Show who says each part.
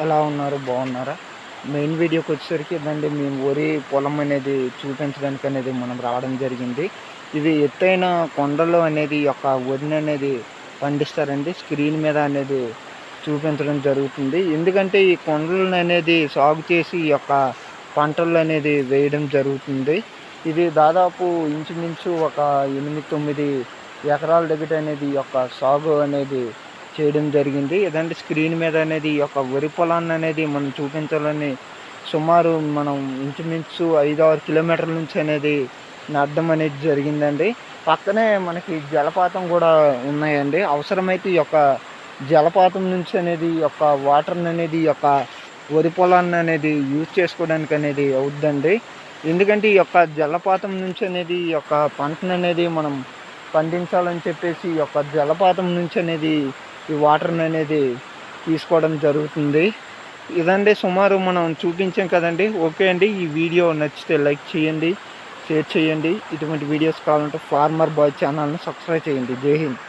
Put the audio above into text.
Speaker 1: ఎలా ఉన్నారు? బాగున్నారా? మెయిన్ వీడియోకి వచ్చేసరికి ఇదండి, మేము వరి పొలం అనేది చూపించడానికి అనేది మనం రావడం జరిగింది. ఇది ఎత్తైన కొండలు అనేది యొక్క వరిని అనేది పండిస్తారండి. స్క్రీన్ మీద అనేది చూపించడం జరుగుతుంది. ఎందుకంటే ఈ కొండలను అనేది సాగు చేసి ఈ యొక్క పంటలు అనేది వేయడం జరుగుతుంది. ఇది దాదాపు ఇంచుమించు ఒక 8-9 ఎకరాల దగ్గర అనేది ఈ యొక్క సాగు అనేది చేయడం జరిగింది. ఇదంటే స్క్రీన్ మీద అనేది ఈ యొక్క వరి పొలాన్ని అనేది మనం చూపించాలని సుమారు మనం ఇంచుమించు 5-6 కిలోమీటర్ల నుంచి అనేది నడడం అనేది జరిగిందండి. పక్కనే మనకి జలపాతం కూడా ఉన్నాయండి. అవసరమైతే ఈ యొక్క జలపాతం నుంచి అనేది ఈ యొక్క వాటర్ని అనేది ఈ యొక్క వరి పొలాన్ని అనేది యూజ్ చేసుకోవడానికి అనేది అవుద్దండి. ఎందుకంటే ఈ యొక్క జలపాతం నుంచి అనేది ఈ యొక్క పంటను అనేది మనం పండించాలని చెప్పేసి ఈ యొక్క జలపాతం నుంచి అనేది ఈ వాటర్ని అనేది తీసుకోవడం జరుగుతుంది. ఇదండి సుమారు మనం చూపించాం కదండి. ఓకే అండి, ఈ వీడియో నచ్చితే లైక్ చేయండి, షేర్ చేయండి. ఇటువంటి వీడియోస్ కావాలంటే ఫార్మర్ బాయ్ ఛానల్ని సబ్స్క్రైబ్ చేయండి. జై హింద్.